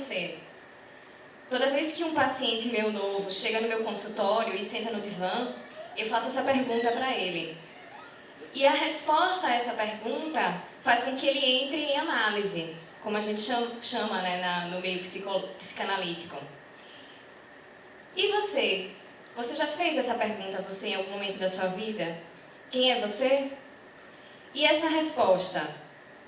você. Toda vez que um paciente meu novo chega no meu consultório e senta no divã, eu faço essa pergunta para ele. E a resposta a essa pergunta faz com que ele entre em análise, como a gente chama, né, no meio psicanalítico. E você? Você já fez essa pergunta a você em algum momento da sua vida? Quem é você? E essa resposta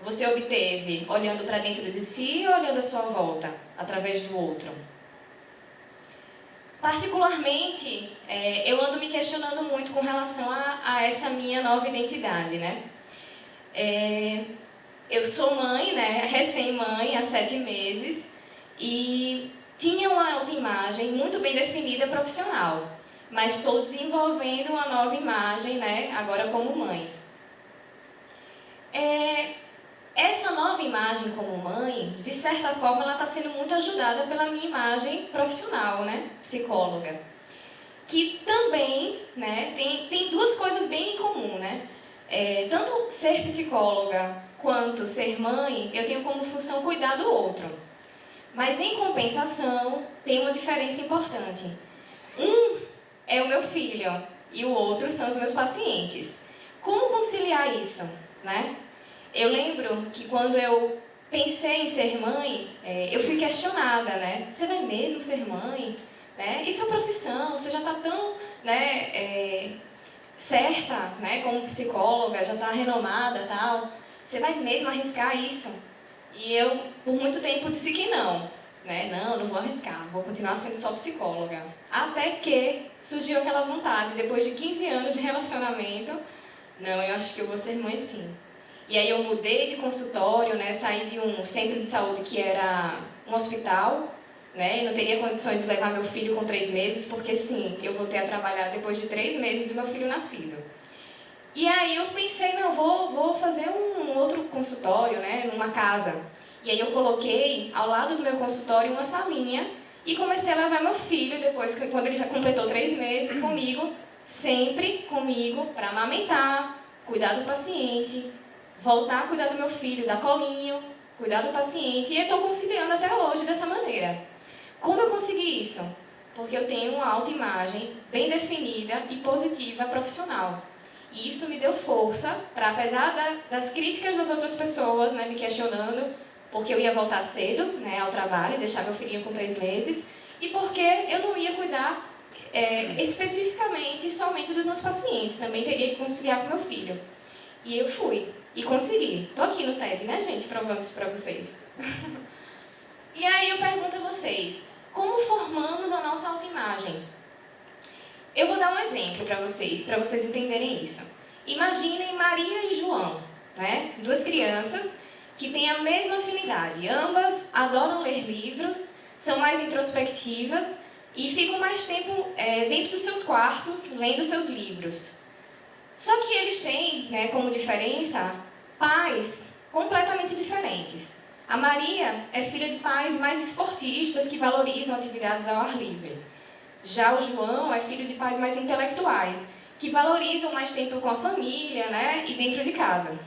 você obteve olhando para dentro de si ou olhando à sua volta, através do outro? Particularmente, eu ando me questionando muito com relação a essa minha nova identidade, né? Eu sou mãe, né? Recém-mãe, há 7 meses, e tinha uma autoimagem muito bem definida profissional, mas estou desenvolvendo uma nova imagem, né? Agora como mãe. Essa nova imagem como mãe, de certa forma, ela está sendo muito ajudada pela minha imagem profissional, né? Psicóloga. Que também, né, tem duas coisas bem em comum, né? Tanto ser psicóloga quanto ser mãe, eu tenho como função cuidar do outro. Mas, em compensação, tem uma diferença importante. Um é o meu filho e o outro são os meus pacientes. Como conciliar isso, né? Eu lembro que quando eu pensei em ser mãe, eu fui questionada, né? Você vai mesmo ser mãe? Né? E sua profissão? Você já está tão, né, certa, né, como psicóloga, já está renomada e tal. Você vai mesmo arriscar isso? E eu, por muito tempo, disse que não. Né? Não vou arriscar, vou continuar sendo só psicóloga. Até que surgiu aquela vontade, depois de 15 anos de relacionamento, não, eu acho que eu vou ser mãe sim. E aí eu mudei de consultório, né, saí de um centro de saúde que era um hospital, né, e não teria condições de levar meu filho com 3 meses, porque sim, eu voltei a trabalhar depois de 3 meses do meu filho nascido. E aí eu pensei, não, vou fazer um outro consultório, né, numa casa. E aí eu coloquei ao lado do meu consultório uma salinha e comecei a levar meu filho, depois, quando ele já completou 3 meses comigo, sempre comigo, para amamentar, cuidar do paciente, voltar a cuidar do meu filho, dar colinho, cuidar do paciente, e eu estou conciliando até hoje dessa maneira. Como eu consegui isso? Porque eu tenho uma autoimagem bem definida e positiva profissional. E isso me deu força para, apesar das críticas das outras pessoas, né, me questionando, porque eu ia voltar cedo, né, ao trabalho, deixar meu filhinho com 3 meses, e porque eu não ia cuidar especificamente somente dos meus pacientes, também teria que conciliar com meu filho. E eu fui. E consegui. Estou aqui no TED, né, gente? Provando isso para vocês. E aí eu pergunto a vocês, como formamos a nossa autoimagem? Eu vou dar um exemplo para vocês entenderem isso. Imaginem Maria e João, né? 2 crianças que têm a mesma afinidade. Ambas adoram ler livros, são mais introspectivas e ficam mais tempo dentro dos seus quartos, lendo seus livros. Só que eles têm, né, como diferença, pais completamente diferentes. A Maria é filha de pais mais esportistas que valorizam atividades ao ar livre. Já o João é filho de pais mais intelectuais, que valorizam mais tempo com a família, né, e dentro de casa.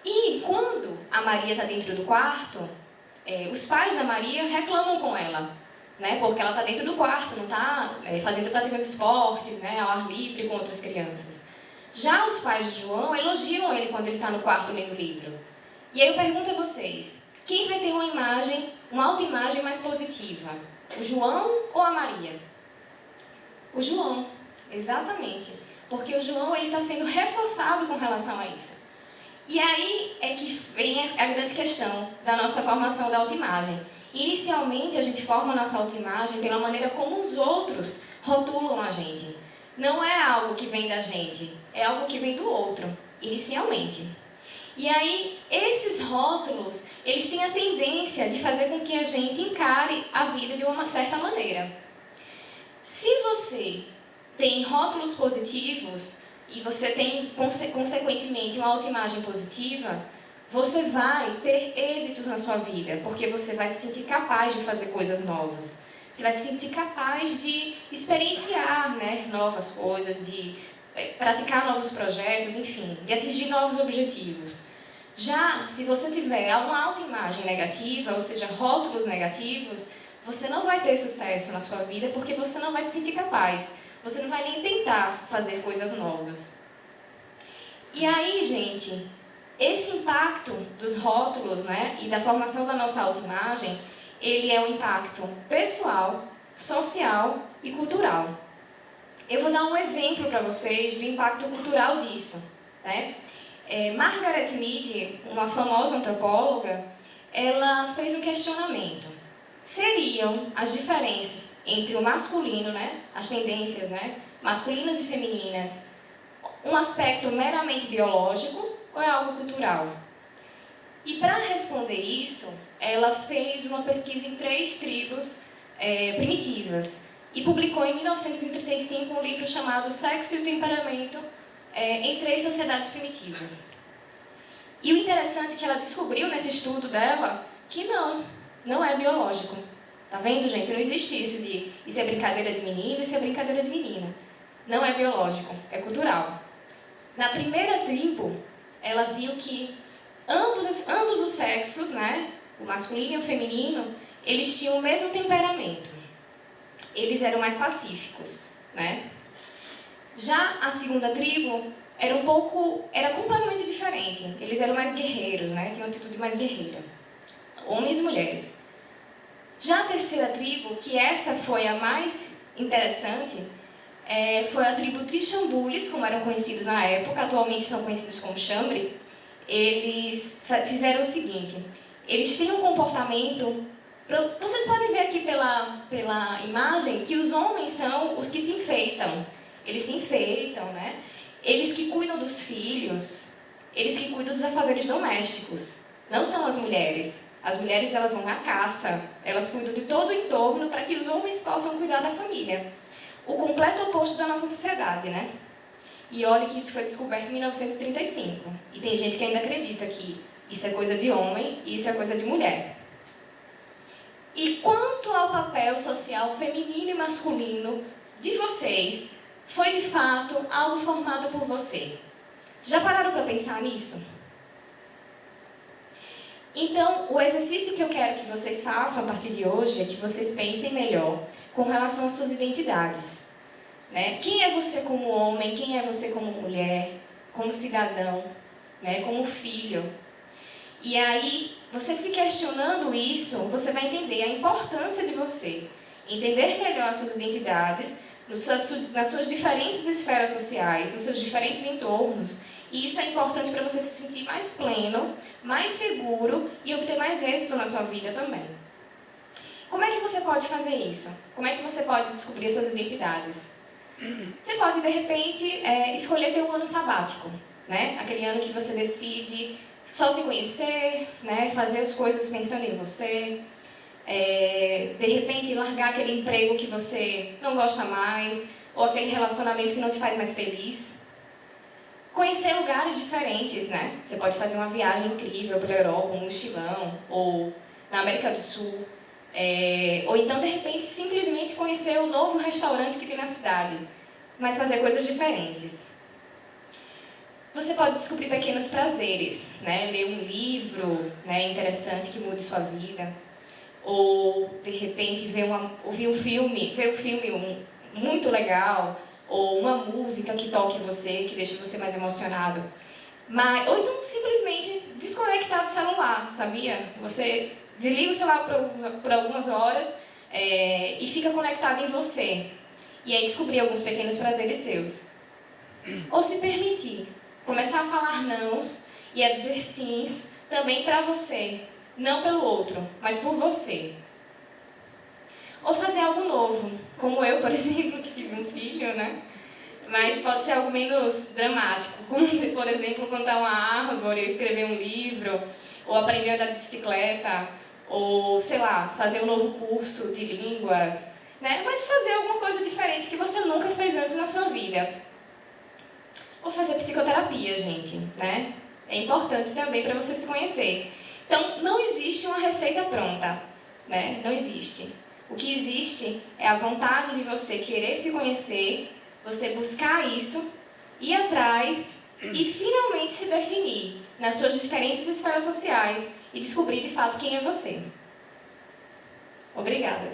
E quando a Maria está dentro do quarto, os pais da Maria reclamam com ela, né, porque ela está dentro do quarto, não está praticando esportes, né, ao ar livre com outras crianças. Já os pais de João elogiam ele quando ele está no quarto lendo livro. E aí eu pergunto a vocês, quem vai ter uma autoimagem mais positiva? O João ou a Maria? O João, exatamente. Porque o João está sendo reforçado com relação a isso. E aí é que vem a grande questão da nossa formação da autoimagem. Inicialmente, a gente forma a nossa autoimagem pela maneira como os outros rotulam a gente. Não é algo que vem da gente, é algo que vem do outro, inicialmente. E aí, esses rótulos, eles têm a tendência de fazer com que a gente encare a vida de uma certa maneira. Se você tem rótulos positivos e você tem, consequentemente, uma autoimagem positiva, você vai ter êxitos na sua vida, porque você vai se sentir capaz de fazer coisas novas. Você vai se sentir capaz de experienciar, né, novas coisas, de praticar novos projetos, enfim, de atingir novos objetivos. Já se você tiver uma autoimagem negativa, ou seja, rótulos negativos, você não vai ter sucesso na sua vida porque você não vai se sentir capaz. Você não vai nem tentar fazer coisas novas. E aí, gente, esse impacto dos rótulos, né, e da formação da nossa autoimagem, ele é um impacto pessoal, social e cultural. Eu vou dar um exemplo para vocês do impacto cultural disso, né? Margaret Mead, uma famosa antropóloga, ela fez um questionamento. Seriam as diferenças entre o masculino, né, as tendências, né, masculinas e femininas, um aspecto meramente biológico ou é algo cultural? E para responder isso, ela fez uma pesquisa em 3 tribos primitivas e publicou em 1935 um livro chamado Sexo e o Temperamento em 3 sociedades primitivas. E o interessante é que ela descobriu nesse estudo dela que não é biológico. Tá vendo, gente? Não existe isso de isso é brincadeira de menino, isso é brincadeira de menina. Não é biológico, é cultural. Na primeira tribo, ela viu que ambos os sexos, né, o masculino e o feminino, eles tinham o mesmo temperamento. Eles eram mais pacíficos, né? Já a segunda tribo era completamente diferente. Eles eram mais guerreiros, né? Tinham uma atitude mais guerreira. Homens e mulheres. Já a terceira tribo, que essa foi a mais interessante, foi a tribo Trishambulis, como eram conhecidos na época, atualmente são conhecidos como Chambre. Eles fizeram o seguinte, eles têm um comportamento... Vocês podem ver aqui pela imagem que os homens são os que se enfeitam. Eles se enfeitam, né? Eles que cuidam dos filhos, eles que cuidam dos afazeres domésticos. Não são as mulheres. As mulheres, elas vão na caça, elas cuidam de todo o entorno para que os homens possam cuidar da família. O completo oposto da nossa sociedade, né? E olha que isso foi descoberto em 1935. E tem gente que ainda acredita que isso é coisa de homem e isso é coisa de mulher. E quanto ao papel social feminino e masculino de vocês, foi de fato algo formado por você? Vocês já pararam para pensar nisso? Então, o exercício que eu quero que vocês façam a partir de hoje é que vocês pensem melhor com relação às suas identidades. Né? Quem é você como homem? Quem é você como mulher? Como cidadão? Né? Como filho? E aí, você se questionando isso, você vai entender a importância de você entender melhor as suas identidades nas suas diferentes esferas sociais, nos seus diferentes entornos. E isso é importante para você se sentir mais pleno, mais seguro e obter mais êxito na sua vida também. Como é que você pode fazer isso? Como é que você pode descobrir as suas identidades? Você pode, de repente, escolher ter um ano sabático, né? Aquele ano que você decide só se conhecer, né? Fazer as coisas pensando em você. De repente, largar aquele emprego que você não gosta mais, ou aquele relacionamento que não te faz mais feliz. Conhecer lugares diferentes, né? Você pode fazer uma viagem incrível pela Europa, um mochilão, ou na América do Sul. Ou então, de repente, simplesmente conhecer o novo restaurante que tem na cidade, mas fazer coisas diferentes. Você pode descobrir pequenos prazeres, né? Ler um livro, né, interessante que mude sua vida. Ou, de repente, ver um filme muito legal, ou uma música que toque você, que deixe você mais emocionado. Ou então, simplesmente, desconectar do celular, sabia? Você desliga o celular por algumas horas e fica conectado em você. E aí descobrir alguns pequenos prazeres seus. Ou se permitir. Começar a falar nãos e a dizer sims também para você. Não pelo outro, mas por você. Ou fazer algo novo. Como eu, por exemplo, que tive um filho, né? Mas pode ser algo menos dramático. Como, por exemplo, plantar uma árvore, escrever um livro, ou aprender a andar de bicicleta, ou, sei lá, fazer um novo curso de línguas, né? Mas fazer alguma coisa diferente que você nunca fez antes na sua vida. Ou fazer psicoterapia, gente, né? É importante também para você se conhecer. Então, não existe uma receita pronta, né? Não existe. O que existe é a vontade de você querer se conhecer, você buscar isso, ir atrás e finalmente se definir. nas suas diferentes esferas sociais e descobrir de fato quem é você. Obrigada.